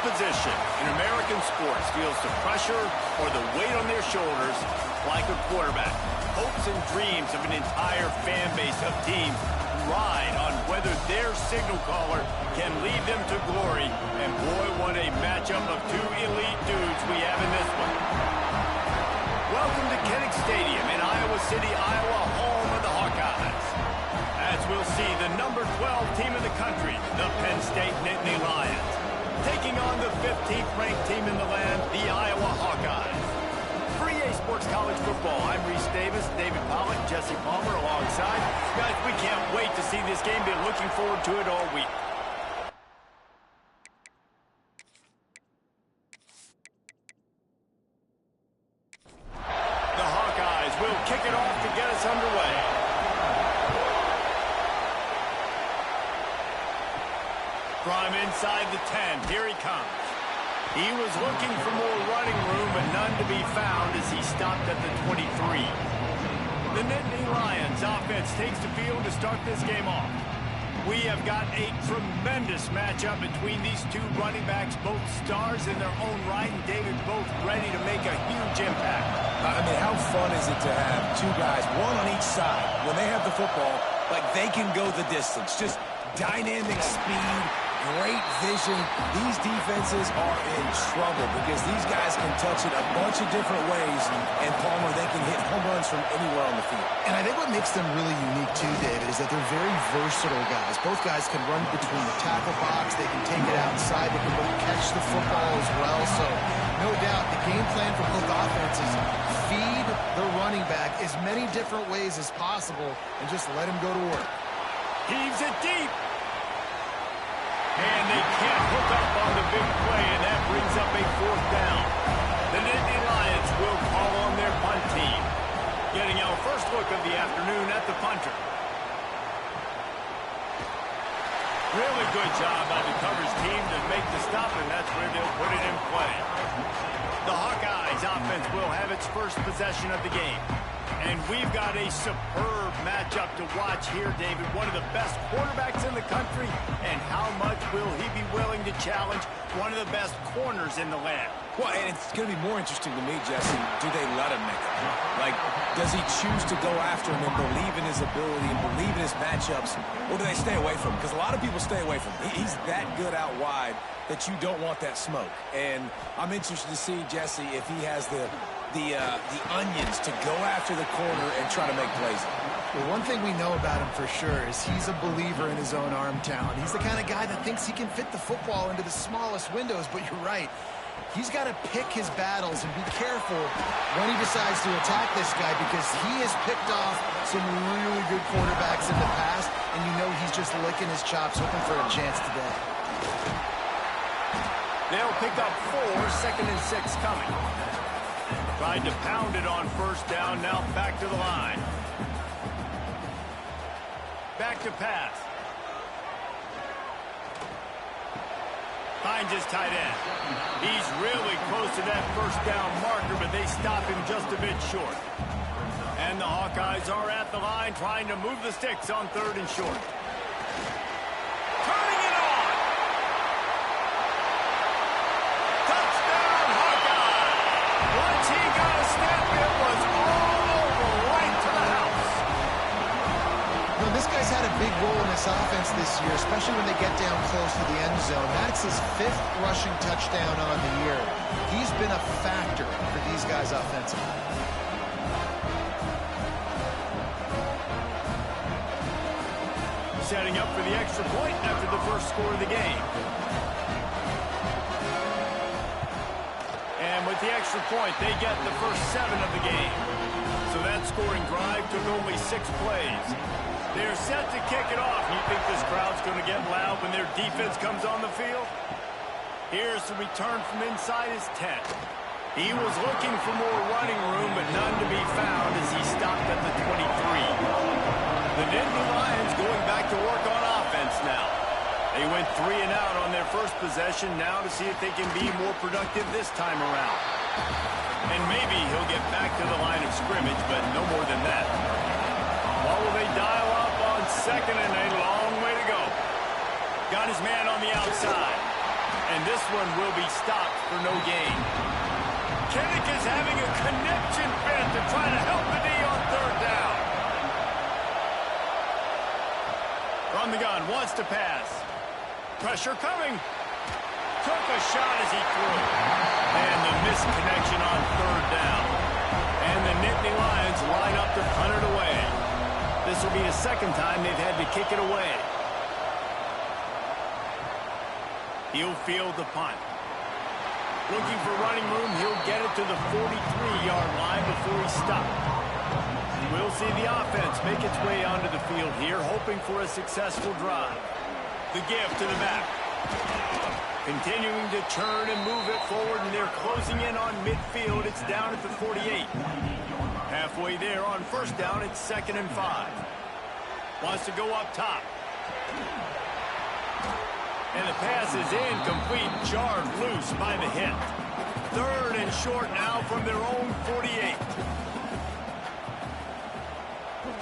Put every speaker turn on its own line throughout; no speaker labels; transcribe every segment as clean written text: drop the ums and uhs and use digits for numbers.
position in American sports feels the pressure or the weight on their shoulders like a quarterback. Hopes and dreams of an entire fan base of teams ride on whether their signal caller can lead them to glory. And boy, what a matchup of two elite dudes we have in this one. Welcome to Kinnick Stadium in Iowa City, Iowa, home of the Hawkeyes. As we'll see, the number 12 team in the country, the Penn State Nittany Lions, taking on the 15th ranked team in the land, the Iowa Hawkeyes. For EA Sports College Football, I'm Reese Davis, David Pollock, Jesse Palmer alongside. Guys, we can't wait to see this game. Been looking forward to it all week. The Hawkeyes will kick it off to get us underway. From inside the 10, here he comes. He was looking for more running room, but none to be found as he stopped at the 23. The Nittany Lions offense takes the field to start this game off. We have got a tremendous matchup between these two running backs, both stars in their own right, and David both ready to make a huge impact.
I mean, how fun is it to have two guys, one on each side, when they have the football, like they can go the distance. Just dynamic speed, great vision. These defenses are in trouble because these guys can touch it a bunch of different ways, and Palmer, they can hit home runs from anywhere on the field.
And I think what makes them really unique too, David, is that they're very versatile guys. Both guys can run between the tackle box, they can take it outside, they can both catch the football as well. So no doubt the game plan for both offenses, feed the running back as many different ways as possible and just let him go to work.
Heaves it deep. And they can't hook up on the big play, and that brings up a fourth down. The Nittany Lions will call on their punt team. Getting our first look of the afternoon at the punter. Really good job by the coverage team to make the stop, and that's where they'll put it in play. The Hawkeyes offense will have its first possession of the game. And we've got a superb matchup to watch here, David. One of the best quarterbacks in the country. And how much will he be willing to challenge one of the best corners in the land?
Well, and it's going to be more interesting to me, Jesse, do they let him make it? Like, does he choose to go after him and believe in his ability and believe in his matchups, or do they stay away from him? Because a lot of people stay away from him. He's that good out wide that you don't want that smoke. And I'm interested to see, Jesse, if he has the onions to go after the corner and try to make plays.
Well, one thing we know about him for sure is he's a believer in his own arm talent. He's the kind of guy that thinks he can fit the football into the smallest windows, but you're right. He's got to pick his battles and be careful when he decides to attack this guy because he has picked off some really good quarterbacks in the past, and you know he's just licking his chops, hoping for a chance today.
They'll pick up 4, 2nd and 6 coming. Tried to pound it on first down, now back to the line. Back to pass. Finds his tight end. He's really close to that first down marker, but they stop him just a bit short. And the Hawkeyes are at the line trying to move the sticks on 3rd and short. Turning it on! Touchdown, Hawkeyes! Once he got a snap, it was all over, right to the house.
Well, this guy's had a big role in this offense this year, especially when they get down close to the end zone. That's his 5th rushing touchdown on the year. He's been a factor for these guys offensively.
Setting up for the extra point after the first score of the game. And with the extra point, they get the first 7 of the game. So that scoring drive took only 6 plays. They're set to kick it off. You think this crowd's going to get loud when their defense comes on the field? Here's the return from inside his 10. He was looking for more running room, but none to be found as he stopped at the 23. The Nittany Lions going back to work on offense now. They went 3 and out on their first possession, now to see if they can be more productive this time around. And maybe he'll get back to the line of scrimmage, but no more than that. What will they dial up on 2nd and a long way to go? Got his man on the outside. And this one will be stopped for no gain. Kennick is having a connection fit to try to help the D on third down. From the gun, wants to pass. Pressure coming. Took a shot as he threw. And the missed connection on third down. And the Nittany Lions line up to punt it away. This will be the second time they've had to kick it away. He'll field the punt. Looking for running room, he'll get it to the 43-yard line before he stops. We'll see the offense make its way onto the field here, hoping for a successful drive. The give to the back. Continuing to turn and move it forward, and they're closing in on midfield. It's down at the 48. Halfway there on first down, it's 2nd and 5. Wants to go up top. And the pass is incomplete, jarred loose by the hit. 3rd and short now from their own 48.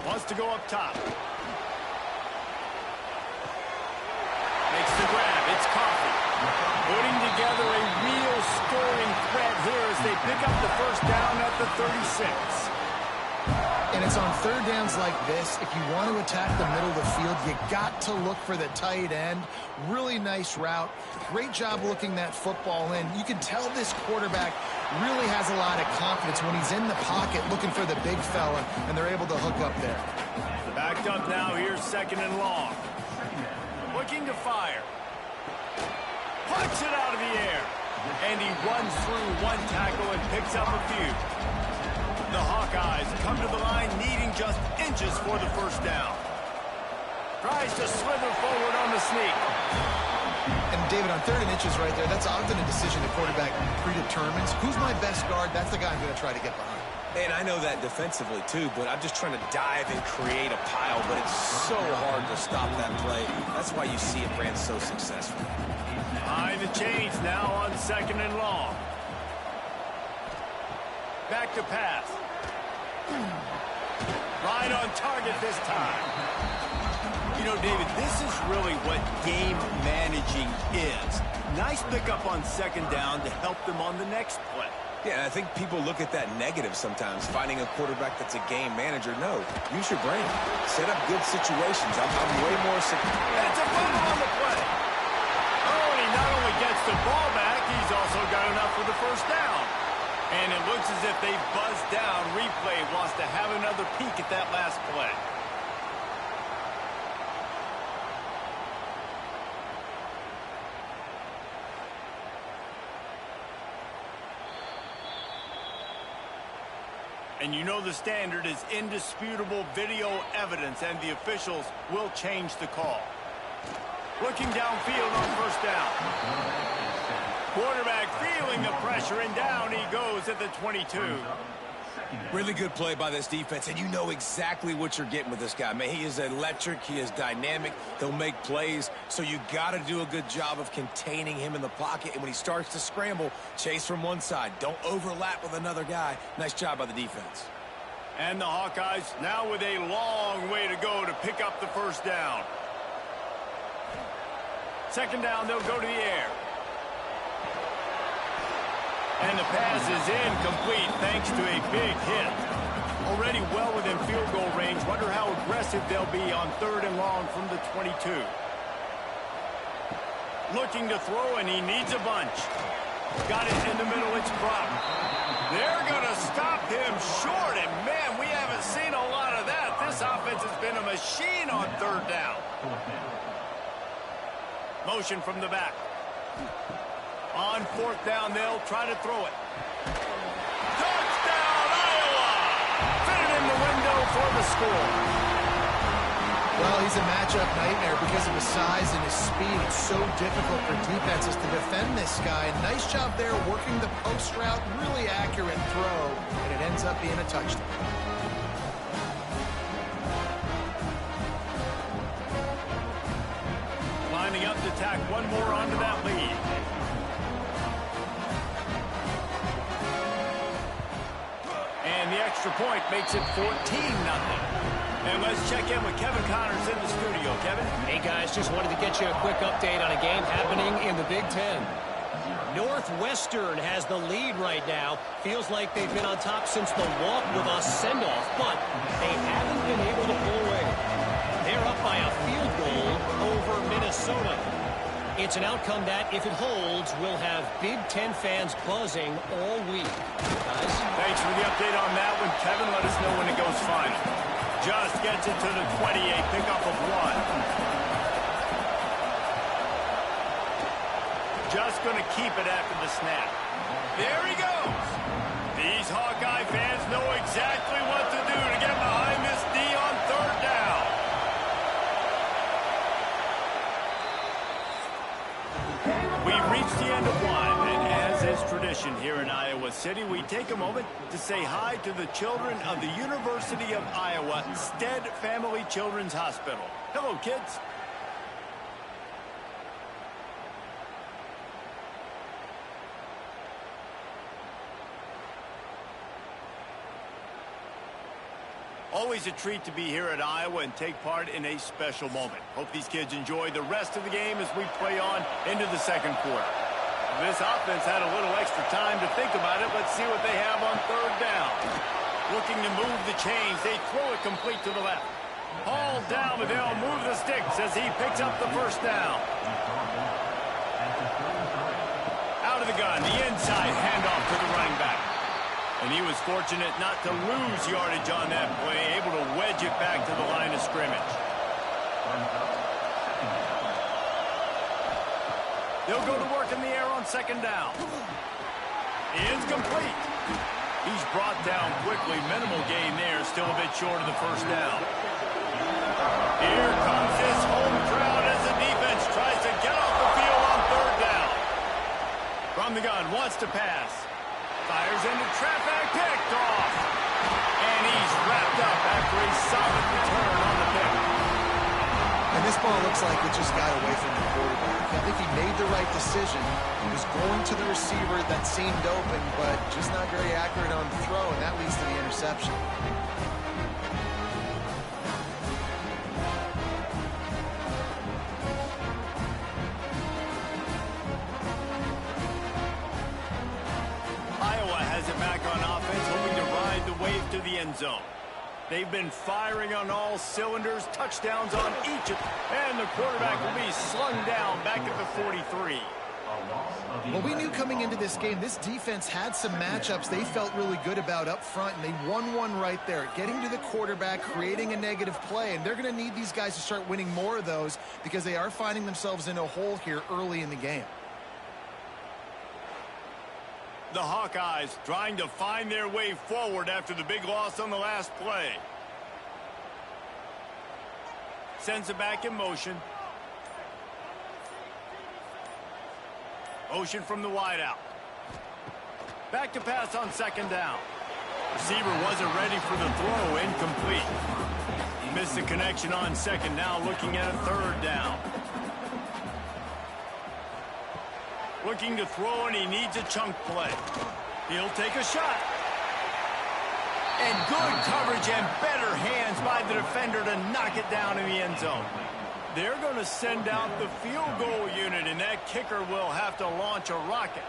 Wants to go up top. Makes the grab. It's Coffee. Putting together a real scoring threat here as they pick up the first down at the 36.
And it's on third downs like this. If you want to attack the middle of the field, you got to look for the tight end. Really nice route. Great job looking that football in. You can tell this quarterback really has a lot of confidence when he's in the pocket looking for the big fella, and they're able to hook up there.
Backed up now. Here's 2nd and long. Looking to fire. Punch it out of the air. And he runs through one tackle and picks up a few. The Hawkeyes come to the line needing just inches for the first down. Tries to slither forward on the sneak.
And David, on 3rd and inches right there, that's often a decision the quarterback predetermines. Who's my best guard? That's the guy I'm going to try to get behind.
And I know that defensively, too, but I'm just trying to dive and create a pile, but it's so hard to stop that play. That's why you see it ran so successful.
Behind the chains now on 2nd and long. Back to pass. Right on target this time. You know, David, this is really what game managing is. Nice pickup on 2nd down to help them on the next play.
Yeah, I think people look at that negative sometimes, finding a quarterback that's a game manager. No, use your brain. Set up good situations. I'm way more...
It's a fumble on the play. Oh, and he not only gets the ball back, he's also got enough for the first down. And it looks as if they buzzed down. Replay wants to have another peek at that last play. And you know the standard is indisputable video evidence, and the officials will change the call. Looking downfield on first down. Quarterback feeling the pressure, and down he goes at the 22.
Really good play by this defense, and you know exactly what you're getting with this guy. Man, he is electric. He is dynamic. He'll make plays, so you got to do a good job of containing him in the pocket. And when he starts to scramble, chase from one side. Don't overlap with another guy. Nice job by the defense.
And the Hawkeyes now with a long way to go to pick up the first down. 2nd down, they'll go to the air. And the pass is incomplete thanks to a big hit. Already well within field goal range. Wonder how aggressive they'll be on 3rd and long from the 22. Looking to throw, and he needs a bunch. Got it in the middle, it's Brock. They're going to stop him short, and man, we haven't seen a lot of that. This offense has been a machine on 3rd down. Motion from the back. On 4th down, they'll try to throw it. Touchdown, Iowa! Fitted in the window for the score.
Well, he's a matchup nightmare because of his size and his speed. It's so difficult for defenses to defend this guy. Nice job there working the post route. Really accurate throw, and it ends up being a touchdown.
Lining up to tack one more onto that lead. And the extra point makes it 14-0. And let's check in with Kevin Connors in the studio. Kevin?
Hey, guys, just wanted to get you a quick update on a game happening in the Big Ten. Northwestern has the lead right now. Feels like they've been on top since the walk with a send-off, but they haven't been able to pull away. They're up by a field goal over Minnesota. It's an outcome that, if it holds, will have Big Ten fans buzzing all week. Guys?
Thanks for the update on that one, Kevin. Let us know when it goes final. Just gets it to the 28, pickup of 1. Just going to keep it after the snap. There he goes. These Hawkeye fans know exactly what to do to get behind this D on 3rd down. We've reached the end of 1, and as is tradition here in Iowa City, we take a moment to say hi to the children of the University of Iowa Stead Family Children's Hospital. Hello, kids. Always a treat to be here at Iowa and take part in a special moment. Hope these kids enjoy the rest of the game as we play on into the 2nd quarter. This offense had a little extra time to think about it. Let's see what they have on 3rd down. Looking to move the chains. They throw it complete to the left. Hauled down, but they'll move the sticks as he picks up the 1st down. Out of the gun, the inside handoff to the running back. And he was fortunate not to lose yardage on that play, able to wedge it back to the line of scrimmage. They'll go to work in the air on 2nd down. It's complete. He's brought down quickly. Minimal gain there, still a bit short of the 1st down. Here comes his home crowd as the defense tries to get off the field on 3rd down. From the gun, wants to pass. Fires into traffic, picked off. And he's wrapped up after a solid return on the pick.
And this ball looks like it just got away from the quarterback. I think he made the right decision. He was going to the receiver that seemed open, but just not very accurate on the throw, and that leads to the interception.
To the end zone. They've been firing on all cylinders, touchdowns on each of them, and the quarterback will be slung down back at the 43.
Well, we knew coming into this game, this defense had some matchups they felt really good about up front, and they won one right there, getting to the quarterback, creating a negative play, and they're going to need these guys to start winning more of those because they are finding themselves in a hole here early in the game.
The Hawkeyes trying to find their way forward after the big loss on the last play. Sends it back in motion. Motion from the wideout. Back to pass on 2nd down. Receiver wasn't ready for the throw, incomplete. He missed the connection on 2nd, now looking at a 3rd down. Looking to throw, and he needs a chunk play. He'll take a shot. And good coverage and better hands by the defender to knock it down in the end zone. They're going to send out the field goal unit, and that kicker will have to launch a rocket.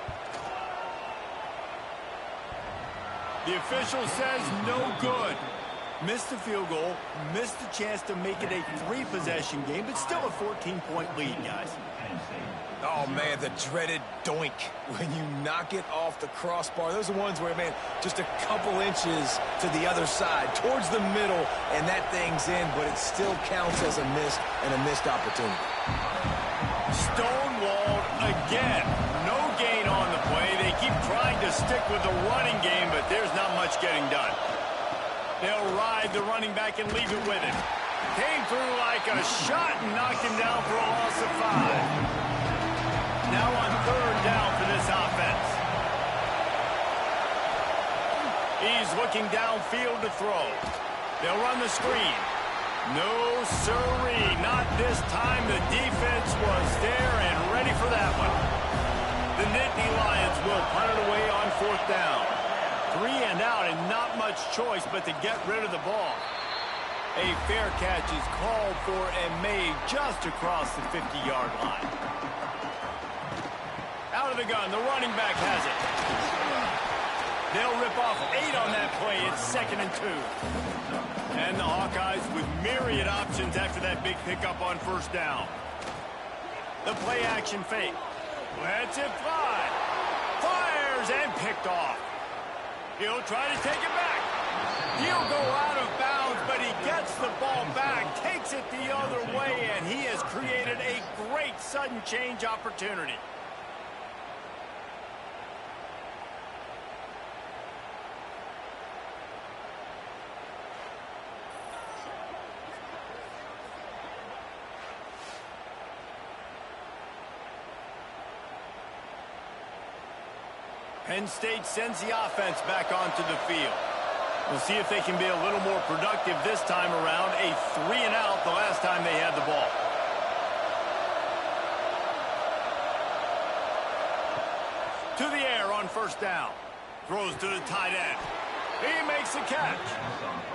The official says no good. Missed the field goal, missed the chance to make it a 3-possession game, but still a 14-point lead, guys.
Oh, man, the dreaded doink when you knock it off the crossbar. Those are ones where, man, just a couple inches to the other side, towards the middle, and that thing's in, but it still counts as a miss and a missed opportunity.
Stonewalled again. No gain on the play. They keep trying to stick with the running game, but there's not much getting done. They'll ride the running back and leave it with him. Came through like a shot and knocked him down for a loss of 5. Now on 3rd down for this offense. He's looking downfield to throw. They'll run the screen. No sirree, not this time. The defense was there and ready for that one. The Nittany Lions will punt it away on 4th down. 3 and out and not much choice but to get rid of the ball. A fair catch is called for and made just across the 50-yard line. Out of the gun, the running back has it. They'll rip off 8 on that play. It's 2nd and 2. And the Hawkeyes with myriad options after that big pickup on 1st down. The play action fake. Lets it fly. Fires and picked off. He'll try to take it back. He'll go out of bounds, but he gets the ball back, takes it the other way, and he has created a great sudden change opportunity. Penn State sends the offense back onto the field. We'll see if they can be a little more productive this time around. A 3-and-out the last time they had the ball. To the air on 1st down. Throws to the tight end. He makes the catch.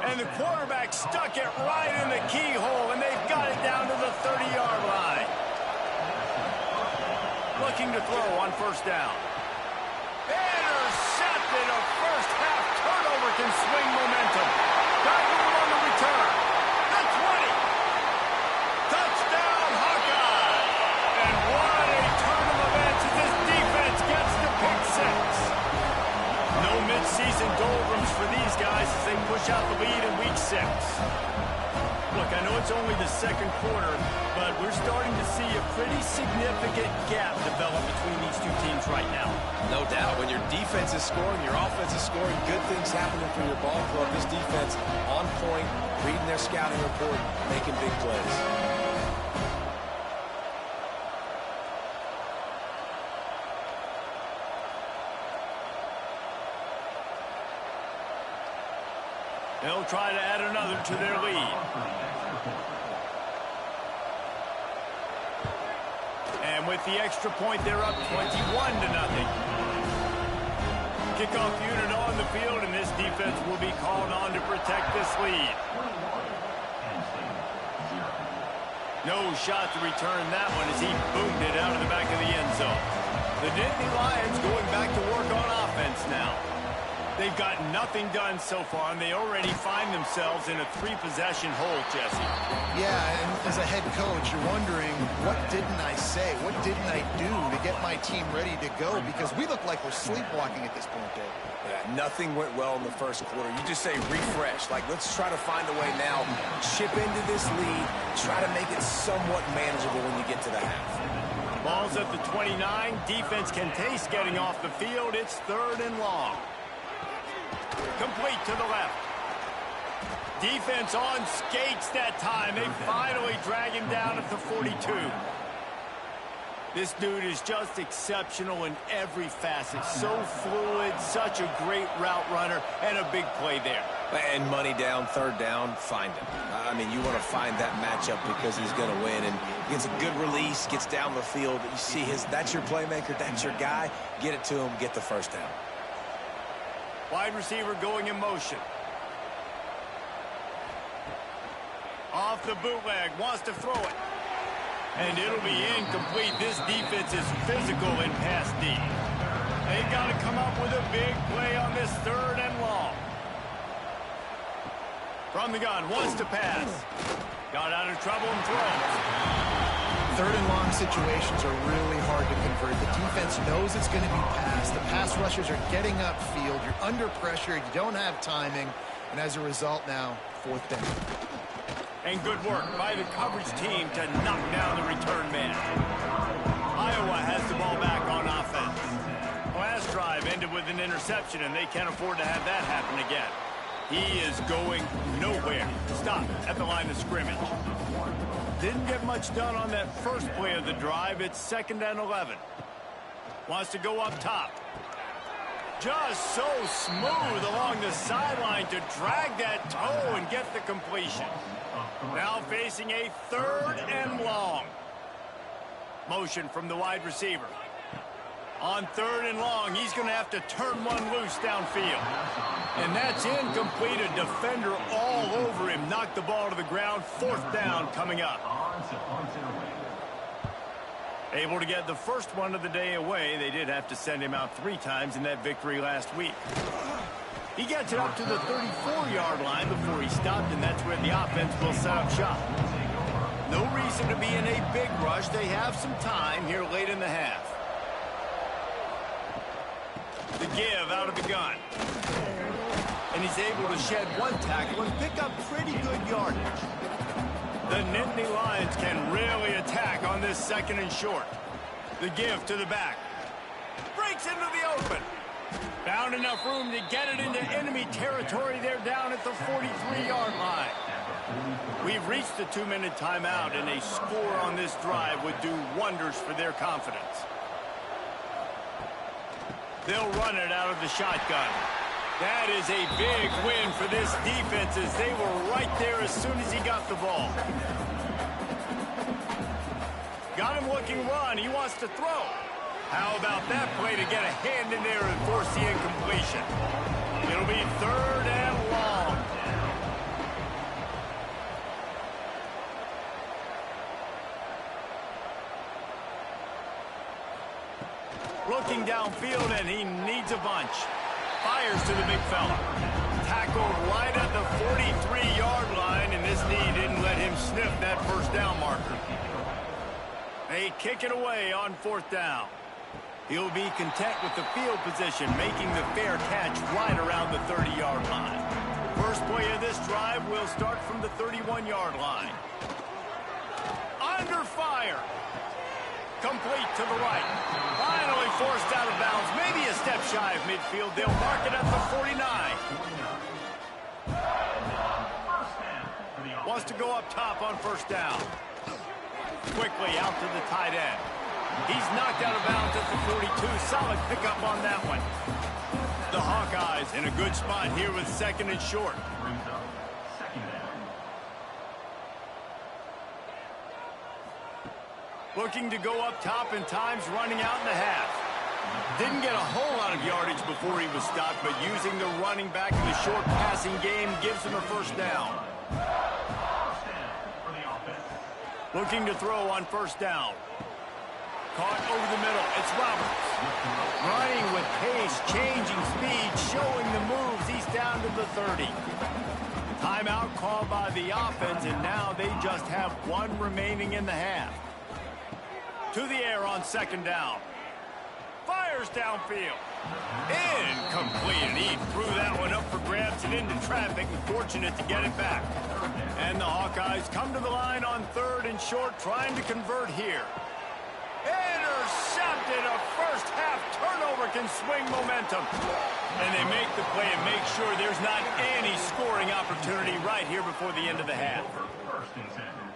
And the quarterback stuck it right in the keyhole, and they've got it down to the 30-yard line. Looking to throw on 1st down. Intercepted. A first-half turnover can swing momentum. Back on the return. The 20. Touchdown, Hawkeyes. And what a turn of events as this defense gets the pick 6. No mid-season doldrums for these guys as they push out the lead in week 6. Look, I know it's only the 2nd quarter, but we're starting to see a pretty significant gap develop between these two teams right now.
No doubt. When your defense is scoring, your offense is scoring, good things happening for your ball club. This defense on point, reading their scouting report, making big plays.
They'll try to add another to their lead. And with the extra point, they're up 21-0. Kickoff unit on the field, and this defense will be called on to protect this lead. No shot to return that one as he boomed it out of the back of the end zone. The Nittany Lions going back to work on offense now. They've got nothing done so far, and they already find themselves in a 3-possession hole, Jesse.
Yeah, and as a head coach, you're wondering, what didn't I say? What didn't I do to get my team ready to go? Because we look like we're sleepwalking at this point, Dave.
Yeah, nothing went well in the 1st quarter. You just say refresh. Like, let's try to find a way now. Chip into this lead. Try to make it somewhat manageable when you get to the half.
Ball's at the 29. Defense can taste getting off the field. It's 3rd and long. Complete to the left. Defense on skates that time. They finally drag him down at the 42. This dude is just exceptional in every facet. So fluid, such a great route runner, and a big play there.
And money down, 3rd down, find him. I mean, you want to find that matchup because he's going to win. And gets a good release, gets down the field. You see that's your playmaker, that's your guy. Get it to him, get the 1st down.
Wide receiver going in motion. Off the bootleg, wants to throw it. And it'll be incomplete. This defense is physical in pass D. They've got to come up with a big play on this 3rd and long. From the gun, wants to pass. Got out of trouble and throws.
3rd and long situations are really hard to convert. The defense knows it's going to be passed. The pass rushers are getting upfield. You're under pressure. You don't have timing. And as a result now, 4th down.
And good work by the coverage team to knock down the return man. Iowa has the ball back on offense. Last drive ended with an interception, and they can't afford to have that happen again. He is going nowhere. Stop at the line of scrimmage. Didn't get much done on that first play of the drive. It's 2nd and 11. Wants to go up top. Just so smooth along the sideline to drag that toe and get the completion. Now facing a 3rd and long. Motion from the wide receiver. On 3rd and long, he's going to have to turn one loose downfield. And that's incomplete. A defender all over him. Knocked the ball to the ground. 4th down coming up. Able to get the first one of the day away. They did have to send him out 3 times in that victory last week. He gets it up to the 34-yard line before he stopped, and that's where the offense will set up shop. No reason to be in a big rush. They have some time here late in the half. The give out of the gun. And he's able to shed 1 tackle and pick up pretty good yardage. The Nittany Lions can really attack on this 2nd and short. The give to the back. Breaks into the open. Found enough room to get it into enemy territory. They're down at the 43-yard line. We've reached the 2-minute timeout, and a score on this drive would do wonders for their confidence. They'll run it out of the shotgun. That is a big win for this defense as they were right there as soon as he got the ball. Got him looking run. He wants to throw. How about that play to get a hand in there and force the incompletion? It'll be 3rd and long. Looking downfield, and he needs a bunch. Fires to the big fella. Tackled right at the 43-yard line, and this knee didn't let him sniff that 1st down marker. They kick it away on 4th down. He'll be content with the field position, making the fair catch right around the 30-yard line. First play of this drive will start from the 31-yard line. Under fire. Complete to the right. Finally forced out of bounds. Maybe a step shy of midfield. They'll mark it at the 49. Wants to go up top on 1st down. Quickly out to the tight end. He's knocked out of bounds at the 42. Solid pickup on that one. The Hawkeyes in a good spot here with 2nd and short. Looking to go up top and times running out in the half. Didn't get a whole lot of yardage before he was stopped, but using the running back in the short passing game gives him a 1st down. Looking to throw on 1st down. Caught over the middle. It's Roberts. Running with pace, changing speed, showing the moves. He's down to the 30. Timeout called by the offense, and now they just have 1 remaining in the half. To the air on 2nd down. Fires downfield. Incomplete. He threw that one up for grabs and into traffic, and fortunate to get it back. And the Hawkeyes come to the line on 3rd and short, trying to convert here. Intercepted. A 1st half turnover can swing momentum. And they make the play and make sure there's not any scoring opportunity right here before the end of the half.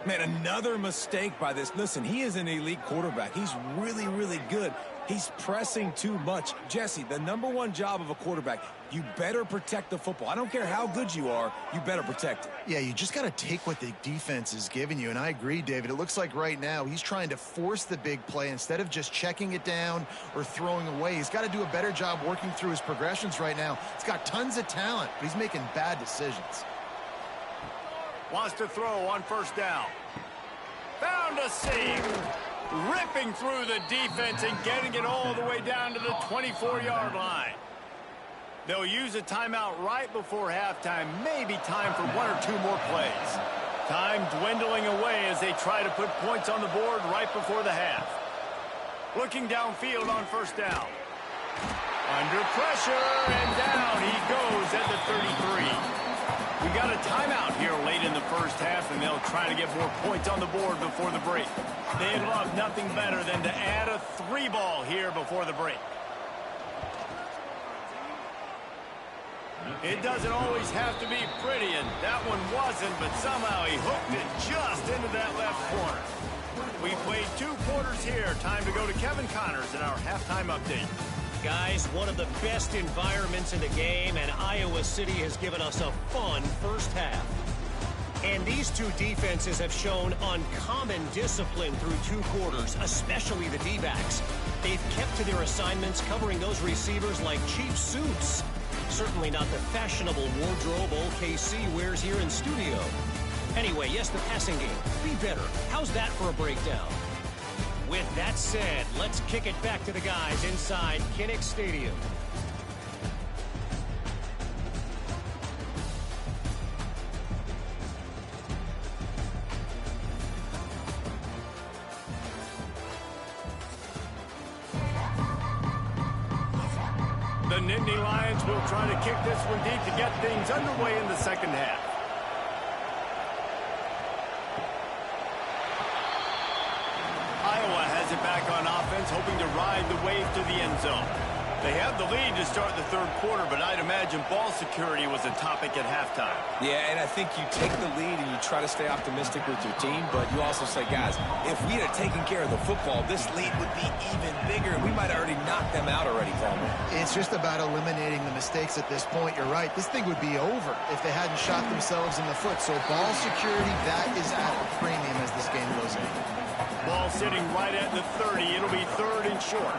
Man, another mistake by this. Listen, he is an elite quarterback. He's really, really good. He's pressing too much. Jesse, the #1 job of a quarterback, you better protect the football. I don't care how good you are, you better protect it.
Yeah, you just got to take what the defense is giving you, and I agree, David. It looks like right now he's trying to force the big play instead of just checking it down or throwing away. He's got to do a better job working through his progressions right now. He's got tons of talent, but he's making bad decisions.
Wants to throw on 1st down. Found a seam. Ripping through the defense and getting it all the way down to the 24-yard line. They'll use a timeout right before halftime. Maybe time for 1 or 2 more plays. Time dwindling away as they try to put points on the board right before the half. Looking downfield on 1st down. Under pressure, and down he goes at the 33. We got a timeout here late in the 1st half, and they'll try to get more points on the board before the break. They'd love nothing better than to add a 3-ball here before the break. It doesn't always have to be pretty, and that one wasn't, but somehow he hooked it just into that left corner. We played 2 quarters here. Time to go to Kevin Connors in our halftime update.
Guys, one of the best environments in the game, and Iowa City has given us a fun 1st half. And these two defenses have shown uncommon discipline through 2 quarters, especially the D-backs. They've kept to their assignments, covering those receivers like cheap suits. Certainly not the fashionable wardrobe old KC wears here in studio. Anyway, yes, the passing game. Be better. How's that for a breakdown? With that said, let's kick it back to the guys inside Kinnick Stadium.
The Nittany Lions will try to kick this one deep to get things underway in the second half. Iowa has it back on offense, hoping to ride the wave to the end zone. They have the lead to start the third quarter, but I'd imagine ball security was a topic at halftime.
Yeah, and I think you take the lead and you try to stay optimistic with your team, but you also say, guys, if we had taken care of the football, this lead would be even bigger. We might have already knocked them out already, Palmer.
It's just about eliminating the mistakes at this point. You're right. This thing would be over if they hadn't shot themselves in the foot. So ball security, that is at a premium as this game goes in.
Ball sitting right at the 30. It'll be 3rd and short.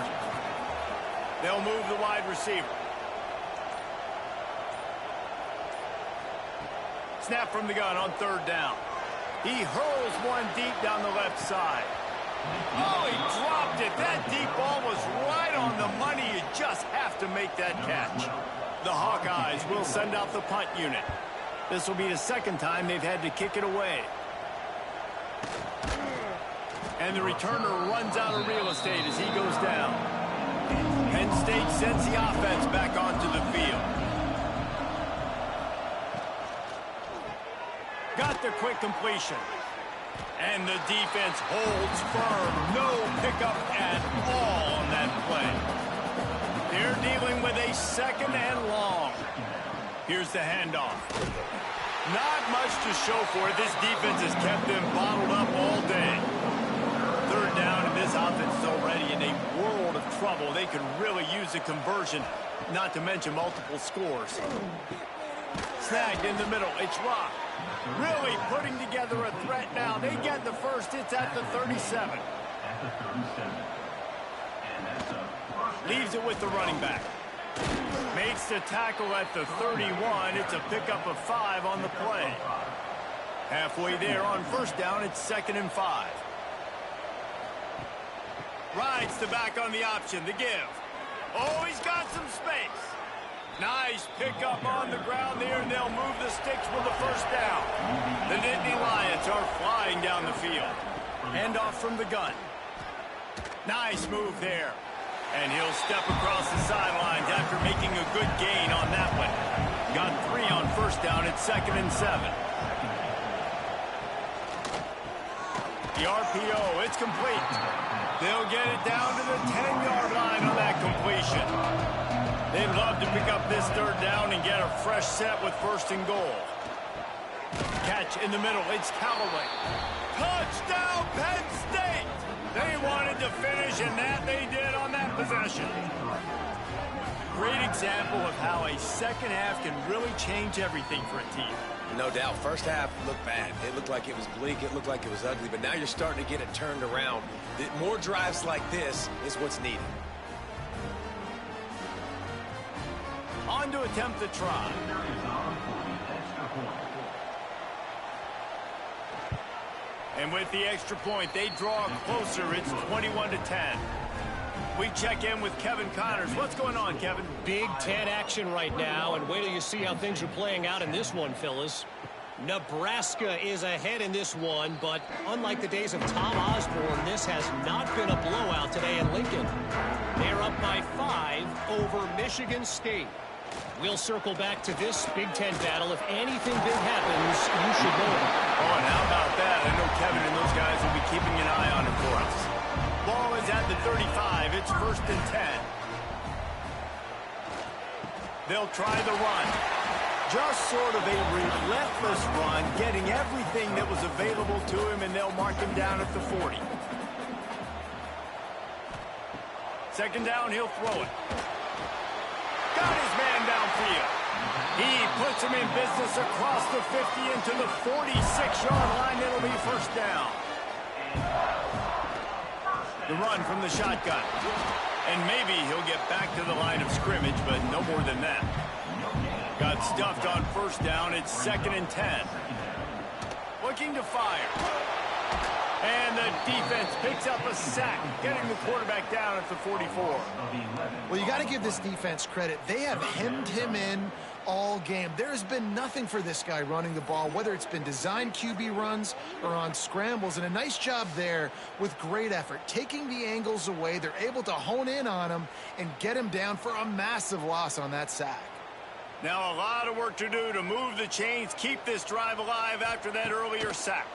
They'll move the wide receiver. Snap from the gun on 3rd down. He hurls one deep down the left side. Oh, he dropped it. That deep ball was right on the money. You just have to make that catch. The Hawkeyes will send out the punt unit. This will be the 2nd time they've had to kick it away. And the returner runs out of real estate as he goes down. Penn State sends the offense back onto the field. Got the quick completion. And the defense holds firm. No pickup at all on that play. They're dealing with a 2nd and long. Here's the handoff. Not much to show for it. This defense has kept them bottled up all day. 3rd down, and this offense is already in a world of trouble. They could really use a conversion, not to mention multiple scores. Snagged in the middle. It's Rock. Really putting together a threat now. They get the first. It's at the 37. Leaves it with the running back. Makes the tackle at the 31. It's a pickup of 5 on the play. Halfway there on 1st down. It's 2nd and 5. Rides the back on the option, the give. Oh, he's got some space. Nice pickup on the ground there, and they'll move the sticks with the 1st down. The Nittany Lions are flying down the field. End off from the gun. Nice move there. And he'll step across the sidelines after making a good gain on that one. Got 3 on 1st down. It's 2nd and 7. The RPO, it's complete. They'll get it down to the 10-yard line on that completion. They'd love to pick up this 3rd down and get a fresh set with 1st and goal. Catch in the middle. It's Callaway. Touchdown, Penn State! They wanted to finish, and that they did on that possession. Great example of how a 2nd half can really change everything for a team.
No doubt. 1st half looked bad. It looked like it was bleak. It looked like it was ugly. But now you're starting to get it turned around. More drives like this is what's needed.
On to attempt the try. And with the extra point, they draw closer. It's 21-10. We check in with Kevin Connors. What's going on, Kevin?
Big Ten action right now, and wait till you see how things are playing out in this one, fellas. Nebraska is ahead in this one, but unlike the days of Tom Osborne, this has not been a blowout today in Lincoln. They're up by 5 over Michigan State. We'll circle back to this Big Ten battle. If anything big happens, you should know it.
Oh, and how about that? I know Kevin and those guys will be keeping an eye on it for us. Ball is at the 35. It's 1st and 10. They'll try the run. Just sort of a relentless run, getting everything that was available to him, and they'll mark him down at the 40. 2nd down, he'll throw it. Got his man downfield. He puts him in business across the 50 into the 46-yard line. It'll be first down. The run from the shotgun. And maybe he'll get back to the line of scrimmage, but no more than that. Got stuffed on first down. It's 2nd and 10. Looking to fire. And the defense picks up a sack, getting the quarterback down at the 44.
Well, you got to give this defense credit. They have hemmed him in all game. There's been nothing for this guy running the ball, whether it's been designed QB runs or on scrambles, and a nice job there with great effort. Taking the angles away, they're able to hone in on him and get him down for a massive loss on that sack.
Now a lot of work to do to move the chains, keep this drive alive after that earlier sack.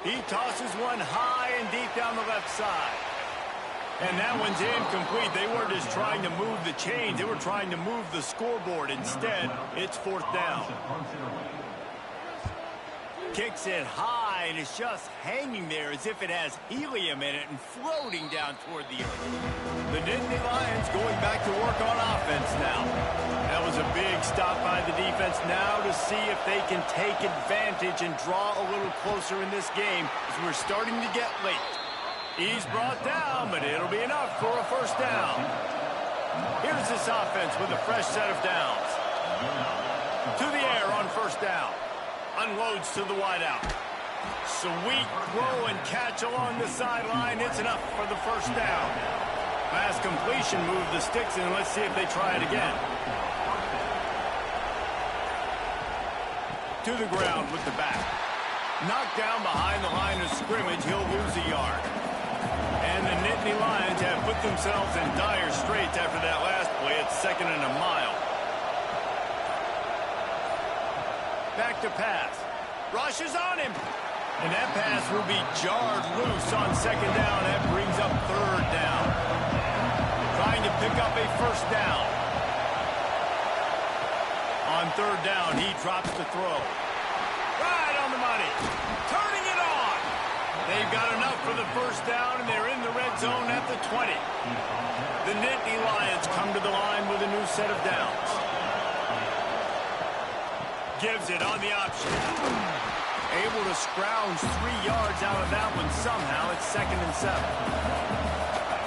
He tosses one high and deep down the left side. And that one's incomplete. They weren't just trying to move the chains. They were trying to move the scoreboard. Instead, it's 4th down. Kicks it high, and it's just hanging there as if it has helium in it and floating down toward the earth. The Nittany Lions going back to work on offense now. That was a big stop by the defense now to see if they can take advantage and draw a little closer in this game as we're starting to get late. He's brought down, but it'll be enough for a first down. Here's this offense with a fresh set of downs. To the air on first down. Unloads to the wideout. Sweet throw and catch along the sideline. It's enough for the first down. Pass completion, move the sticks in. Let's see if they try it again. To the ground with the back. Knocked down behind the line of scrimmage. He'll lose a yard. And the Nittany Lions have put themselves in dire straits after that last play. It's 2nd and a mile. Back to pass. Rushes on him. And that pass will be jarred loose on 2nd down. That brings up 3rd down. Trying to pick up a first down. On 3rd down, he drops the throw. Right on the money. Turning it on. They've got enough for the first down, and they're in the red zone at the 20. The Nittany Lions come to the line with a new set of downs. Gives it on the option. Able to scrounge 3 yards out of that one somehow. It's 2nd and 7.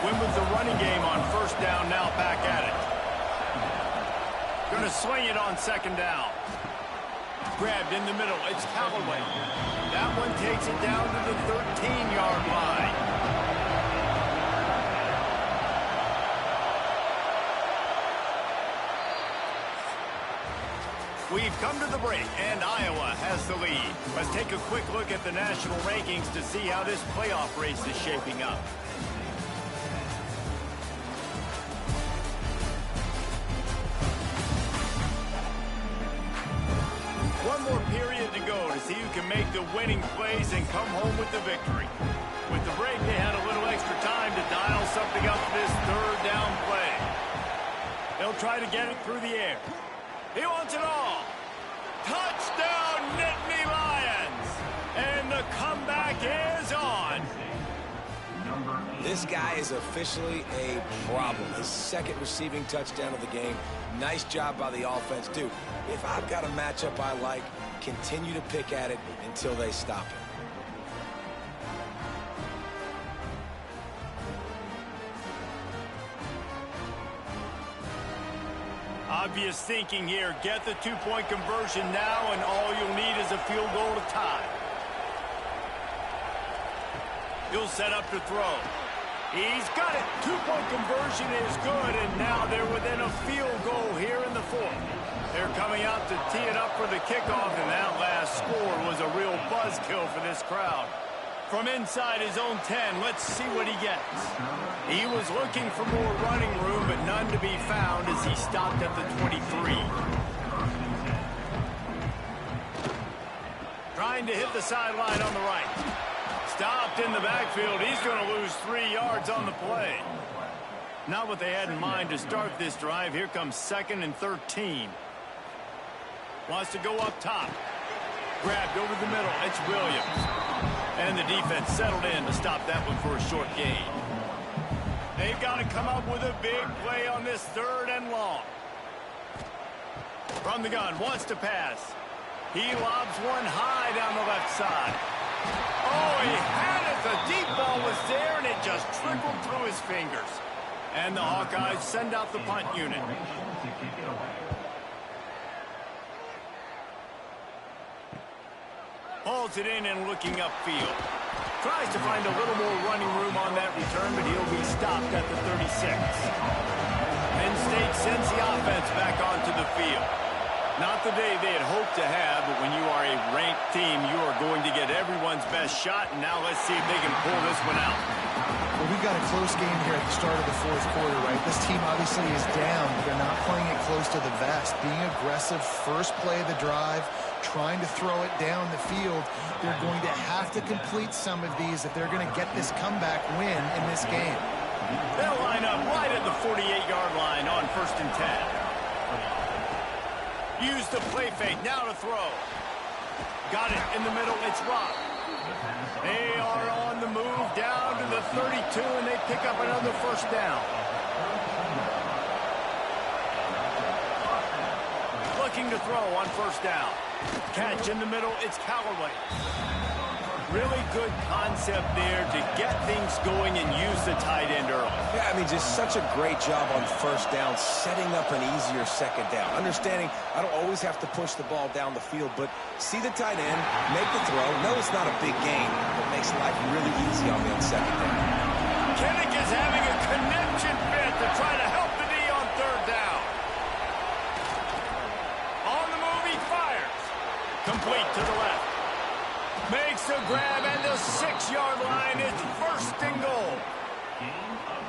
Win with the running game on first down, now back at it. Going to swing it on 2nd down. Grabbed in the middle. It's Callaway. That one takes it down to the 13-yard line. We've come to the break, and Iowa has the lead. Let's take a quick look at the national rankings to see how this playoff race is shaping up. One more period to go to see who can make the winning plays and come home with the victory. With the break, they had a little extra time to dial something up for this 3rd down play. They'll try to get it through the air. He wants it all. Touchdown, Nittany Lions. And the comeback is on.
This guy is officially a problem. His 2nd receiving touchdown of the game. Nice job by the offense. Dude, if I've got a matchup I like, continue to pick at it until they stop it.
Obvious thinking here. Get the 2-point conversion now, and all you'll need is a field goal to tie. He'll set up to throw. He's got it. 2-point conversion is good, and now they're within a field goal here in the 4th. They're coming out to tee it up for the kickoff, and that last score was a real buzzkill for this crowd. From inside his own 10, let's see what he gets. He was looking for more running room, but none to be found as he stopped at the 23. Trying to hit the sideline on the right. Stopped in the backfield. He's going to lose 3 yards on the play. Not what they had in mind to start this drive. Here comes 2nd and 13. Wants to go up top. Grabbed over the middle. It's Williams. And the defense settled in to stop that one for a short gain. They've got to come up with a big play on this 3rd and long. From the gun, wants to pass. He lobs one high down the left side. Oh, he had it. The deep ball was there, and it just trickled through his fingers. And the Hawkeyes send out the punt unit. Hauls it in and looking upfield. Tries to find a little more running room on that return, but he'll be stopped at the 36. Penn State sends the offense back onto the field. Not the day they had hoped to have, but when you are a ranked team, you are going to get everyone's best shot, and now let's see if they can pull this one out.
Well, we've got a close game here at the start of the fourth quarter, right? This team obviously is down, but they're not playing it close to the vest. Being aggressive, first play of the drive, trying to throw it down the field. They're going to have to complete some of these if they're going to get this comeback win in this game.
They'll line up right at the 48-yard line on 1st and 10. Use the play fake, now to throw. Got it in the middle, it's Rock. They are on the move down to the 32, and they pick up another first down. Looking to throw on 1st down. Catch in the middle, it's Callaway. Really good concept there to get things going and use the tight end early.
Yeah, I mean, just such a great job on 1st down, setting up an easier 2nd down. Understanding I don't always have to push the ball down the field, but see the tight end, make the throw. No, it's not a big gain, but makes life really easy on me on 2nd down.
Kinnick is having a connection fit to try to help the D on 3rd down. On the move, he fires. Complete to the left. Makes a grab, and the 6-yard line is 1st and goal.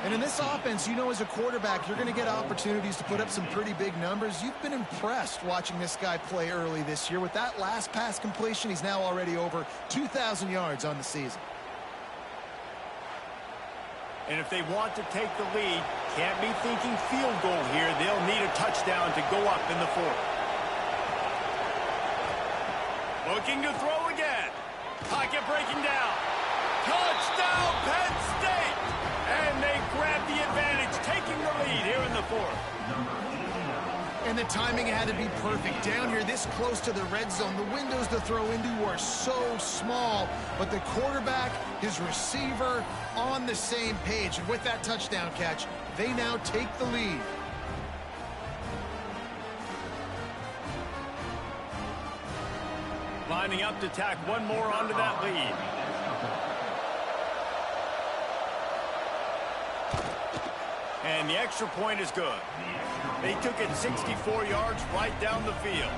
And in this offense, you know, as a quarterback, you're going to get opportunities to put up some pretty big numbers. You've been impressed watching this guy play early this year. With that last pass completion, he's now already over 2,000 yards on the season.
And if they want to take the lead, can't be thinking field goal here. They'll need a touchdown to go up in the 4th. Looking to throw again. Pocket breaking down. Touchdown, Penn State! And they grab the advantage, taking the lead here in the 4th.
And the timing had to be perfect. Down here, this close to the red zone, the windows to throw into are so small, but the quarterback, his receiver, on the same page. And with that touchdown catch, they now take the lead.
Lining up to tack one more onto that lead. And the extra point is good. They took it 64 yards right down the field.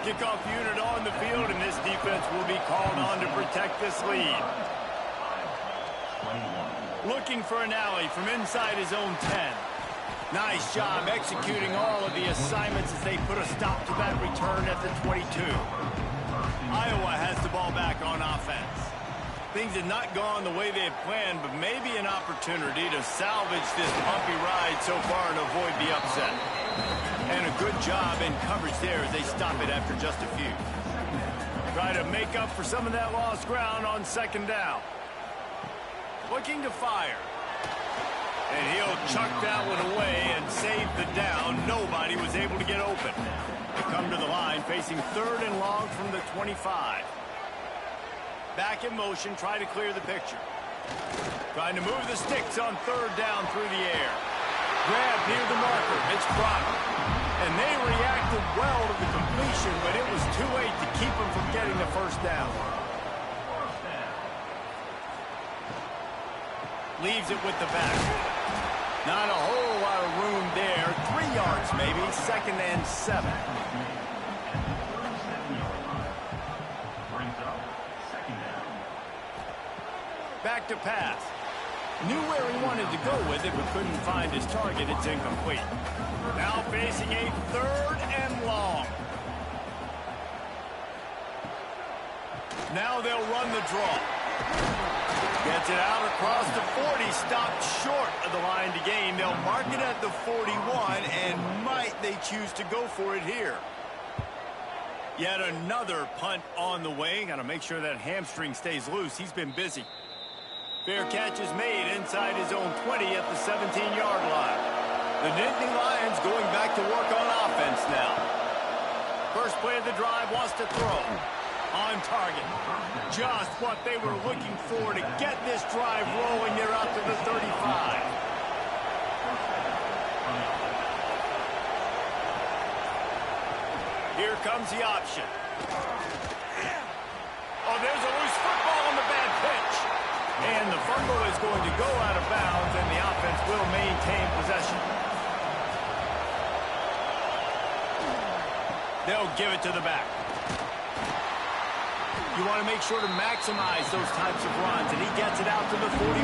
Kickoff unit on the field, and this defense will be called on to protect this lead. Looking for an alley from inside his own 10. Nice job executing all of the assignments as they put a stop to that return at the 22. Iowa has the ball back on offense. Things have not gone the way they had planned, but maybe an opportunity to salvage this bumpy ride so far and avoid the upset. And a good job in coverage there as they stop it after just a few. Try to make up for some of that lost ground on 2nd down. Looking to fire. And he'll chuck that one away and save the down. Nobody was able to get open. They come to the line facing 3rd and long from the 25. Back in motion, try to clear the picture. Trying to move the sticks on 3rd down through the air. Grab near the marker. It's Crocker. And they reacted well to the completion, but it was too late to keep them from getting the 1st down. Leaves it with the back. Not a whole lot of room there. 3 yards maybe. 2nd and 7. Back to pass. Knew where he wanted to go with it, but couldn't find his target. It's incomplete. Now facing a 3rd and long. Now they'll run the draw. Gets it out across the 40, stopped short of the line to gain. They'll mark it at the 41, and might they choose to go for it here. Yet another punt on the way. Got to make sure that hamstring stays loose. He's been busy. Fair catch is made inside his own 20 at the 17-yard line. The Nittany Lions going back to work on offense now. play of the drive wants to throw. On target. Just what they were looking for to get this drive rolling there out to the 35. Here comes the option. Oh, there's a loose football on the bad pitch. And the fumble is going to go out of bounds, and the offense will maintain possession. They'll give it to the back. You want to make sure to maximize those types of runs, and he gets it out to the 41.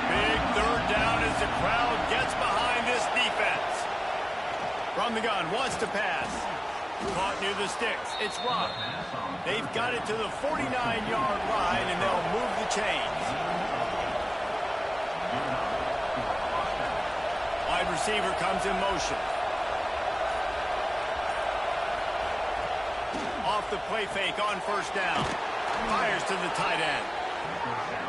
Big third down as the crowd gets behind this defense. From the gun, wants to pass. Caught near the sticks. It's Rock. They've got it to the 49-yard line, and they'll move the chains. Wide receiver comes in motion. Off the play fake on first down. Fires to the tight end.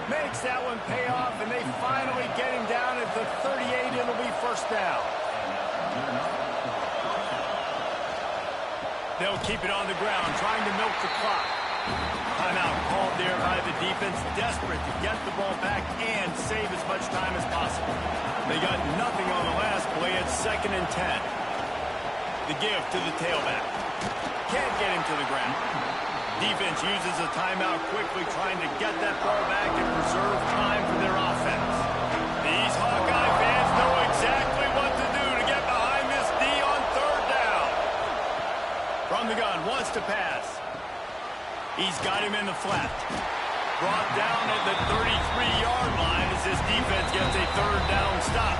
Makes that one pay off, and they finally get him down at the 38. It'll be first down. They'll keep it on the ground, trying to milk the clock. Timeout called there by the defense, desperate to get the ball back and save as much time as possible. They got nothing on the last play at 2nd and 10. The give to the tailback. Can't get him to the ground. Defense uses a timeout quickly, trying to get that ball back and preserve time for their offense. These Hawkeye fans know exactly what to do to get behind this D on third down. From the gun, wants to pass. He's got him in the flat. Brought down at the 33-yard line as this defense gets a third down stop.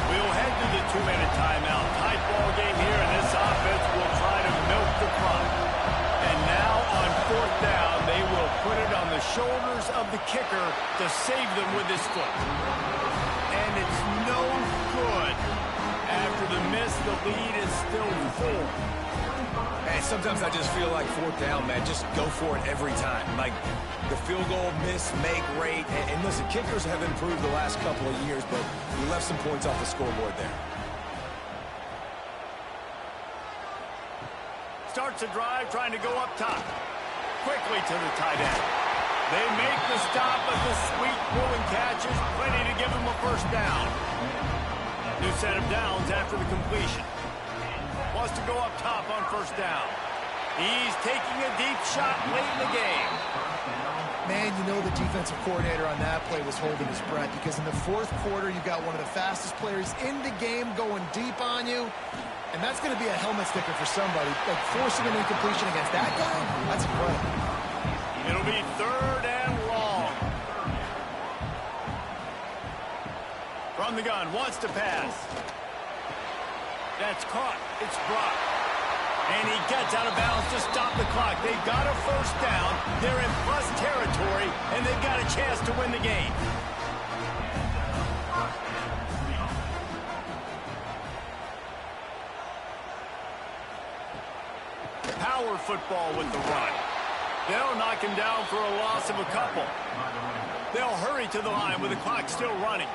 We'll head to the 2-minute timeout. Tight ball game here, and this offense will try to milk the clock. And now on 4th down, they will put it on the shoulders of the kicker to save them with his foot. And it's no good. After the miss, the lead is still 4.
Hey, sometimes I just feel like 4th down, man. Just go for it every time. Like, the field goal, miss, make, rate. And listen, kickers have improved the last couple of years, but we left some points off the scoreboard there.
Starts a drive, trying to go up top. Quickly to the tight end. They make the stop, but the sweet pulling catch is plenty to give them a first down. New set of downs after the completion. Wants to go up top on first down. He's taking a deep shot late in the game.
Man, you know the defensive coordinator on that play was holding his breath, because in the 4th quarter, you've got one of the fastest players in the game going deep on you. And that's going to be a helmet sticker for somebody. Like, forcing an incompletion against that guy, that's incredible.
It'll be 3rd and long. From the gun, wants to pass. That's caught. It's blocked. And he gets out of bounds to stop the clock. They've got a first down. They're in plus territory, and they've got a chance to win the game. Power football with the run. They'll knock him down for a loss of a couple. They'll hurry to the line with the clock still running.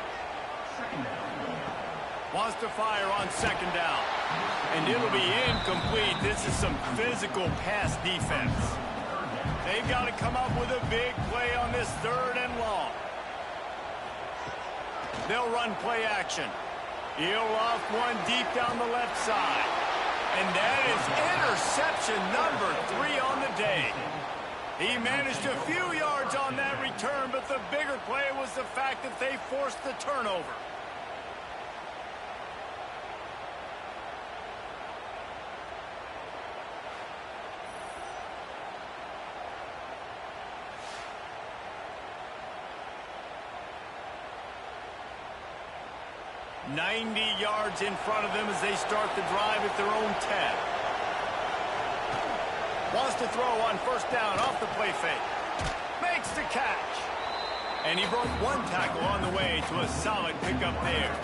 Wants to fire on 2nd down. And it'll be incomplete. This is some physical pass defense. They've got to come up with a big play on this 3rd and long. They'll run play action. He'll off one deep down the left side. And that is interception number 3 on the day. He managed a few yards on that return, but the bigger play was the fact that they forced the turnover. "90 yards in front of them as they start the drive at their own 10. Wants to throw on first down off the play fake. Makes the catch. And he broke one tackle on the way to a solid pickup there.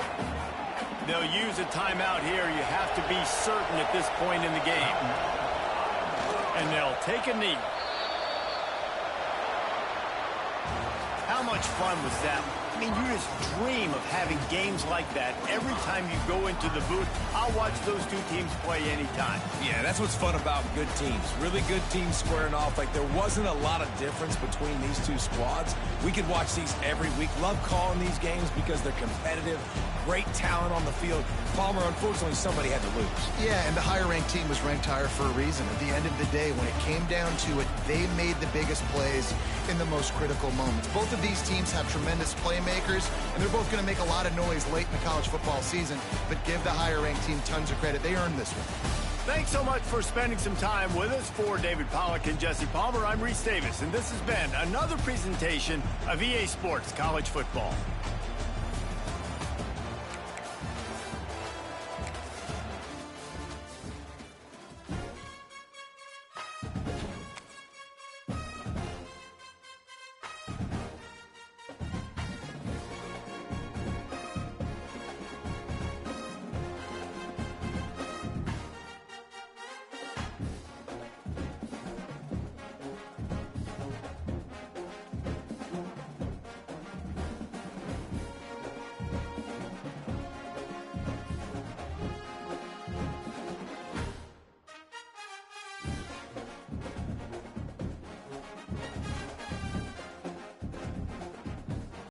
They'll use a timeout here. You have to be certain at this point in the game. And they'll take a knee. How much fun was that? I mean, you just dream of having games like that every time you go into the booth. I'll watch those two teams play anytime.
Yeah, that's what's fun about good teams. Really good teams squaring off. Like, there wasn't a lot of difference between these two squads. We could watch these every week. Love calling these games because they're competitive. Great talent on the field. Palmer, unfortunately, somebody had to lose.
Yeah, and the higher-ranked team was ranked higher for a reason. At the end of the day, when it came down to it, they made the biggest plays in the most critical moments. Both of these teams have tremendous playmakers, and they're both going to make a lot of noise late in the college football season, but give the higher-ranked team tons of credit. They earned this one.
Thanks so much for spending some time with us. For David Pollack and Jesse Palmer, I'm Reese Davis, and this has been another presentation of EA Sports College Football.